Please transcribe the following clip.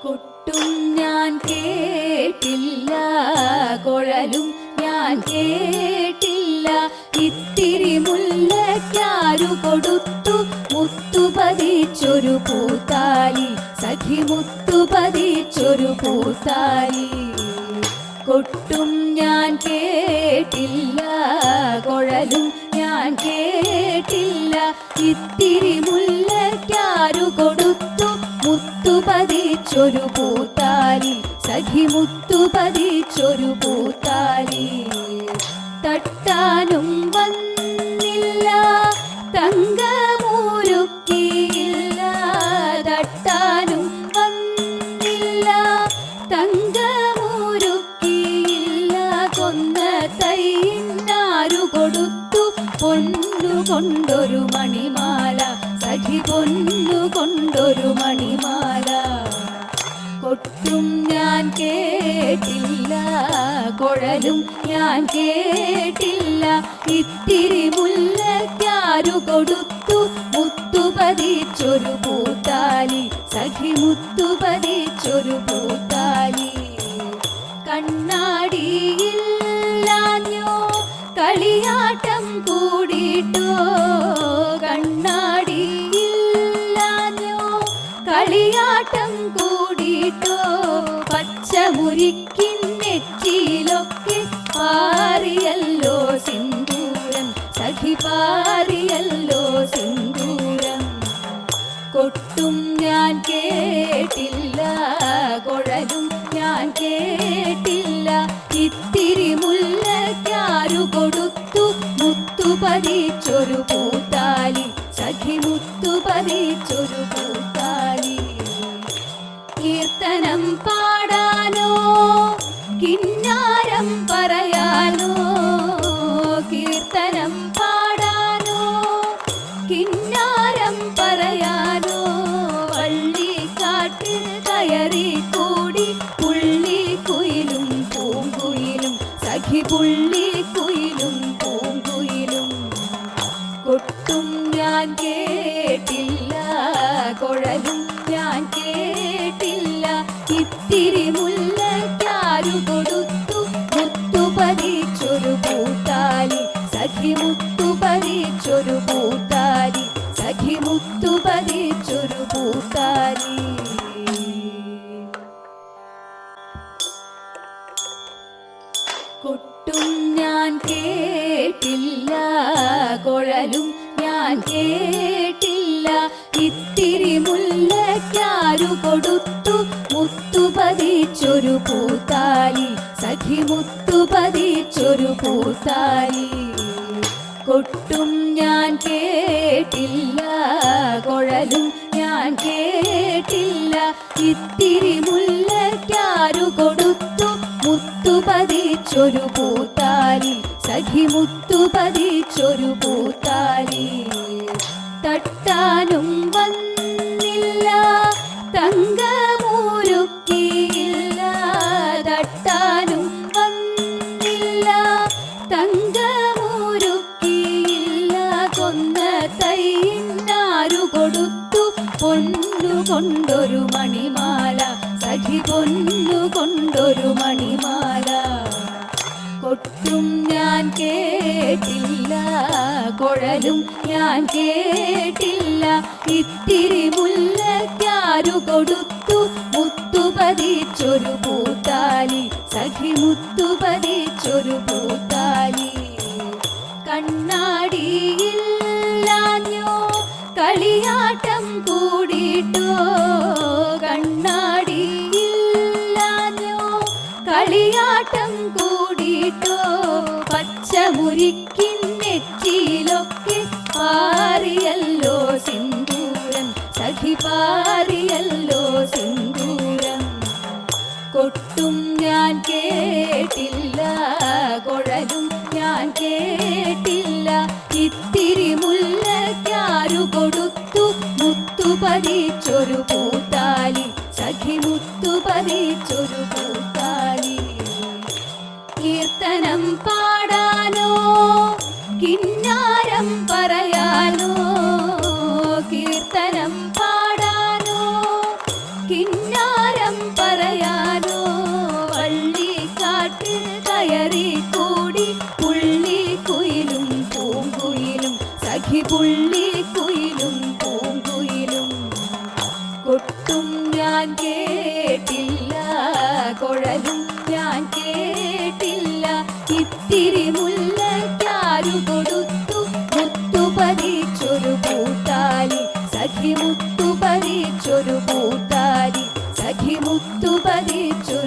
കൊട്ടും ഞാൻ കേട്ടില്ല, കുഴലും ഞാൻ കേട്ടില്ല. ഇത്തിരി മുല്ലയ്ക്കാരു കൊടുത്തു മുത്തു പതിച്ചൊരു പൂത്താലി, സഖി മുത്തു പതിച്ചൊരു പൂത്താലി. കൊട്ടും ഞാൻ കേട്ടില്ല, കുഴലും ഞാൻ കേട്ടില്ല. ഇത്തിരി മുല്ലയ്ക്കാരു കൊടുത്തു മുത്തു പതിച്ചൊരു പൂത്താലി, സഖി മുത്തു പതിച്ചൊരു പൂത്താലി. തട്ടാനും വന്നില്ല, തങ്കമൂരുക്കിയില്ല. തട്ടാനും വന്നില്ല, തങ്കമൂരുക്കിയില്ല. കൊന്ന തൈന്നാരു കൊടുത്തു പൊന്നു കൊണ്ടൊരു മണിമാല, സഖി പൊന്നു കൊണ്ടൊരു മണിമാല. കൊട്ടും ഞാൻ കേട്ടില്ല, കുഴലും ഞാൻ കേട്ടില്ല. ഇത്തിരി മുല്ലയ്ക്കാരു കൊടുത്തു മുത്തു പതിച്ചൊരു പൂത്താലി, സഖി മുത്തു പതിച്ചൊരു പൂത്താലി. കണ്ണാടിയില്ലാഞ്ഞോ കളിയാട്ടം കൂടിട്ടോ, കണ്ണാടിയില്ലാഞ്ഞോ കളിയാട്ടം കൂടിട്ടോ. പച്ചമുരിക്കിൻ നെറ്റിയിലൊക്കെ പാറിയല്ലോ സിന്ദൂരം, സഖി പാറിയല്ലോ സിന്ദൂരം. കൊട്ടും ഞാൻ കേട്ടില്ല, കുഴലും ഞാൻ കേട്ടില്ല. ഇത്തിരി മുല്ലയ്ക്കാരു കൊടുത്തു മുത്തു പതിച്ചൊരു പൂത്താലി, സഖി മുത്തു പതിച്ചൊരു പൂത്താലി. കീർത്തനം പാടാനോ കിന്നാരം പറയാനോ, കീർത്തനം പാടാനോ കിന്നാരം പറയാനോ. വള്ളിക്കാട്ടിൽ കയറി കൂടി പുള്ളിക്കുയിലും പൂങ്കുയിലും, സഖി പുള്ളിക്കുയിലും പൂങ്കുയിലും. കൊട്ടും ഞാൻ കേട്ടില്ല, കുഴലും ഞാൻ കേട്ടില്ല. ഇത്തിരി മുല്ലയ്ക്കാരു കൊടുത്തു മുത്തു പതിച്ചൊരു പൂത്താലി, സഖി മുത്തു പതിച്ചൊരു പൂത്താലി, സഖി മുത്തു പതിച്ചൊരു പൂത്താലി. കൊട്ടും ഞാൻ കേട്ടില്ല, കുഴലും ഞാൻ കേട്ടില്ല. ഇത്തിരി മുല്ലയ്ക്കാരു കൊടുത്തു മുത്തു പതിച്ചൊരു പൂത്താലി, സഖി മുത്തു പതിച്ചൊരു പൂത്താലി. കൊട്ടും ഞാൻ കേട്ടില്ല, കുഴലും ഞാൻ കേട്ടില്ല. ഇത്തിരി മുല്ലയ്ക്കാരു കൊടുത്തു മുത്തു പതിച്ചൊരു പൂത്താലി, സഖി മുത്തു പതിച്ചൊരു പൂത്താലി. തട്ടാനും വന്നില്ല, തങ്കമൂരുക്കിയില്ല. തട്ടാനും വന്നില്ല, തങ്കമൂരുക്കിയില്ല. കൊന്ന തൈന്നാരു കൊടുത്തു പൊന്നു കൊണ്ടൊരു മണിമാല, സഖി പൊന്നു കൊണ്ടൊരു മണിമാല. കൊട്ടും ഞാൻ കേട്ടില്ല, കുഴലും ഞാൻ കേട്ടില്ല. ഇത്തിരി മുല്ലയ്ക്കാരു കൊടുത്തു മുത്തു പതിച്ചൊരു പൂത്താലി, സഖി മുത്തു പതിച്ചൊരു പൂത്താലി. കണ്ണാടിയില്ലാഞ്ഞോ കളിയാട്ടം കൂടിട്ടോ, കണ്ണാടിയില്ലാഞ്ഞോ കളിയാട്ടം കൂടിട്ടോ. പച്ചമുരിക്കിൻ നെറ്റിയിലൊക്കെ പാറിയല്ലോ സിന്ദൂരം, സഖി പാറിയല്ലോ സിന്ദൂരം. കൊട്ടും ഞാൻ കേട്ടില്ല, കുഴലും ഞാൻ കേട്ടില്ല. ഇത്തിരി മുല്ലയ്ക്കാരു കൊടുത്തു മുത്തു പതിച്ചൊരു പൂത്താലി, സഖി മുത്തു പതിച്ചൊരു പൂത്താലി. കീർത്തനം പാടാനോ കിന്നാരം പറയാനോ, കീർത്തനം പാടാനോ കിന്നാരം പുള്ളിക്കുയിലും പൂങ്കുയിലും കൊട്ടും ഞാൻ കേട്ടില്ല, കുഴലും ഞാൻ കേട്ടില്ല. ഇത്തിരി മുല്ലയ്ക്കാരു കൊടുത്തു മുത്തു പതിച്ചൊരു പൂത്താലി, സഖി മുത്തു പതിച്ചൊരു പൂത്താലി, സഖി മുത്തു പതിച്ചൊരു